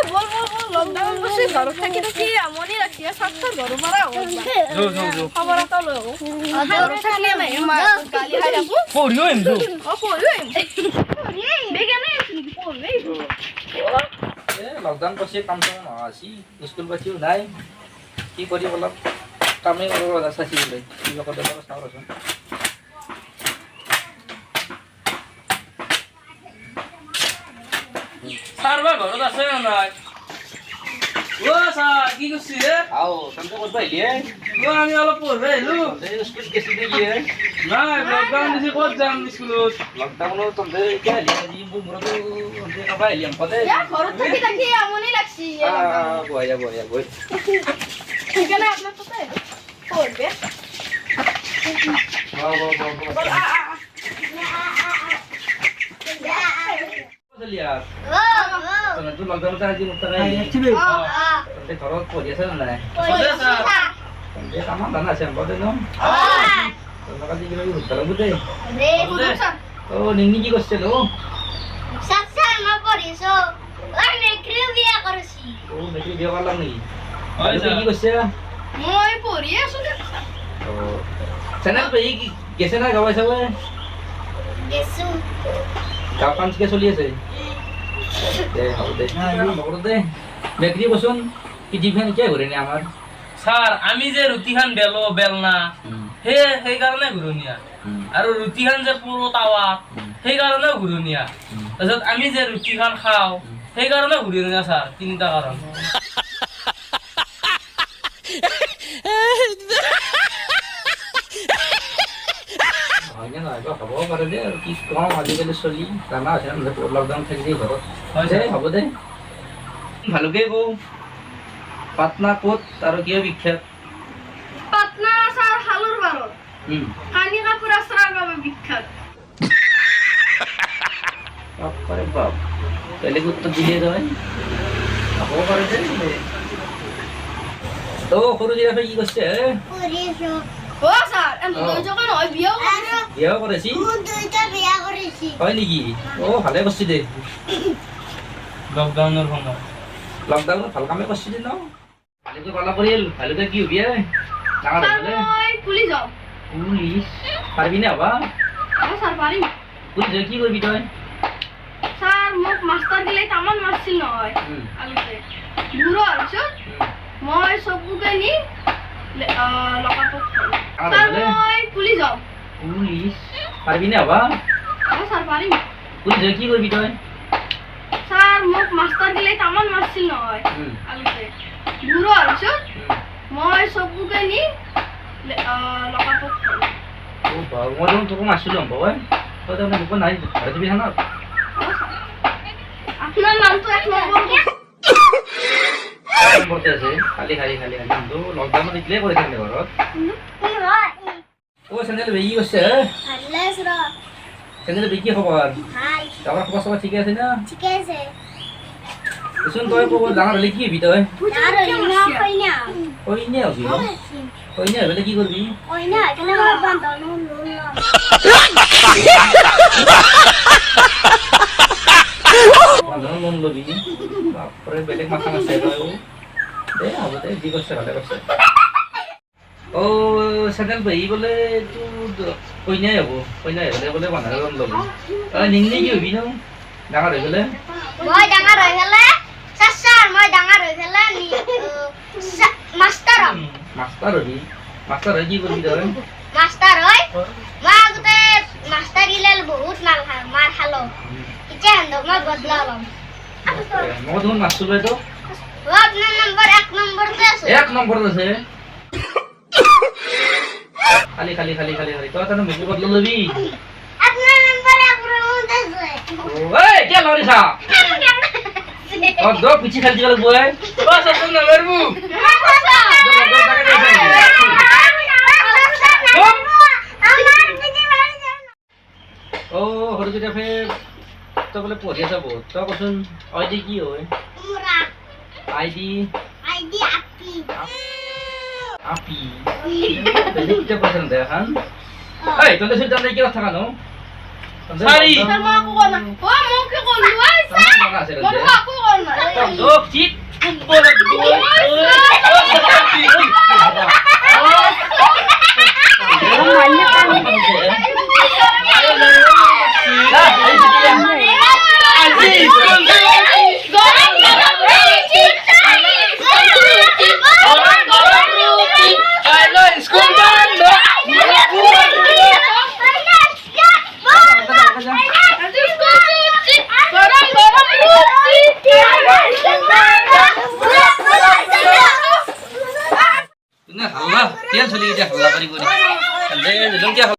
বল বল বল lockdown বসে ঘর থাকি তো কি আমনি রাখি সাতটা ঘর মারা যো খবর তো লো ঘর থাকি নাই মা গালি হাই রাখু পড়িও এমদু ও পড়িও বেগানে পড়বে লকডাউন বসে কাম কাম আসি স্কুল বাচিও নাই কি করি বললাম কামে করব সাসি বলে কি কথা বলা সাহস সারবা ঘরত আছে না ও স্যার কি করছিস রে আও সন্ধ্যা করতে আইলি ও আমি অলপ পড়বে এলু স্কুল কেসি দেখি না লকডাউন দিছে কত যাম স্কুলত লকডাউন তোমদের কে আইলি আজি মুরত ওতে না আইলি আম পদে ঘর থাকি আমনি লাগছি বয়া বই ঠিকানা আপনার কোথায় পড়বে চলিয়া তো লকডাউন তা আজি মুক্ত নাই তে ঘৰত পঢ়ি আছে না নাই তে কামত দানা আছে বদে ন তোমরা দি কিবা উত্তর বুতে ও নিন্নি কি করছে লো সাসা মা পড়িছো ওই নেক্রি বিয়া করছি ও দেখি বিয়া করলাম নাকি হয় কি করছে মই পড়ি আসলে ও চ্যানেল পে কি গেছে না গাওয়া সবে গেছু গাঁও কাম কে চলি আছে দে হবে দে বড় দে বেকরি বসুন কি ডিফেন কে করে নি আমার স্যার আমি যে রুটিখান বেল না সেই কাৰণে ঘুৰনিয়া আৰু ৰুটিখান যে পুৰো তাওয়া সেই কাৰণেও ঘুৰনিয়া তাৰপিছত আমি যে ৰুটিখান খাও সেই কাৰণেও ঘুৰনিয়া স্যাৰ তিনটা কাৰণ হয় না তো হব পাৰে দে আৰ কি কম আজিকালি চলি জানা আছে না লকডাউন থাকি ঘৰত হয় দে হ'ব দে ভালকে গো পাটনা কোত আৰু কি বিখ্যাত পাটনা স্যার হালুর বারো কানি কাপুর আশ্রয় বাবে বিখ্যাত বাপরে বাপ তাহলে উত্তর দিয়ে দেয় হব পারে দে তো সৰু জিরাফে কি করছে পড়িছো ও স্যার এম দুই যখন হয় বিয়াও করে বিয়া করেছি দুইটা বিয়া করেছি হয় নেকি ও ভালে করছি দে লকডাউনৰ সময় লকডাউন ভাল কামে কৰছি দে ন ভালকে পালা কৰিল ভালকে কি হবি ডাঙৰ স্যার হলে মই পুলিশ যাও পুলিশ পারবি না বা স্যার পারি পুলিশ কি করবি তুই স্যার মোক মাস্টার দিলে তামান মারছিল নহয় আলুতে বুড়ো আছো মই সবুকে নি লকাপ স্যার মই পুলিশ যাও পুলিশ পারবি না বা স্যার পারি পুলিশ কি করবি তুই স্যার মোক মাস্টার দিলে তামান মারছিল নহয় আলুতে বুড়ো আছো মই সবুকে নি লকাপ ও বাবা মই যখন তোকে মারছিলাম বাবা তো তখন মুখ নাই ঘরে দিবি না আপনার নাম তো এক নম্বর করতে আছে খালি খালি খালি নাম তো লকডাউন দিলে করে থাকলে ঘরত ও স্যান্ডেল বেগি করছে আল্লাহর স্যান্ডেল বেগি খবর হাই তোমার খবর সব ঠিক আছে না ঠিক আছে শুন তোর খবর ডাঙর হলে কি হবি তুই আর না কইনা ওই নে হবি ওই নে হলে কি করবি কইনা এখানে বান্ধন লোন বান্ধন লোন লবি বাপরে বেলেগ মাথা মারছে ও দে হবে দে দি করছে ভালো করছে ও স্যান্ডেল বেগি বলে তুই কই নে হবো কই নে হলে বলে বান্ধন লোন লবি নিংনি কি হবি না ডাঙর হয়ে গেলে মই ডাঙৰ হৈ গলে সাসাৰ মই ডাঙৰ হৈ গলে মাস্টার মাস্টার হবি মাস্টার হয়ে কি করবি তুই মাস্টার হয় মই আগতে মাস্টার গিলাল বহুত মার খালো ইচ্ছা হন্দ মই বদলালাম মই তোমার মাস্টার ভাই তো ও আপনার নম্বর এক নম্বরতে আছে এক নম্বর আছে খালি খালি খালি খালি খালি তো তাহলে মুখ বদল লবি আপনার নম্বর এক নম্বরতে আছে ওই কে লরিসা ও দো পিছি খেলতে গেল বয় ও সব না মারবু ও হরে যেটা ফে তো বলে পড়িয়া যাব তো কসুন আইডি কি হয় আইডি আইডি আপি আপি দেখতে পাচ্ছেন দেখান এই তোদের সাথে আমরা কি কথা কানো Sari. Sar mo ako ko na. Oh, mo ki ko luway sa. Mo ako ko na. Oh, cik. Kumpul lagi. Ini halah, dia sulit dia halah beri beri. Kalau dia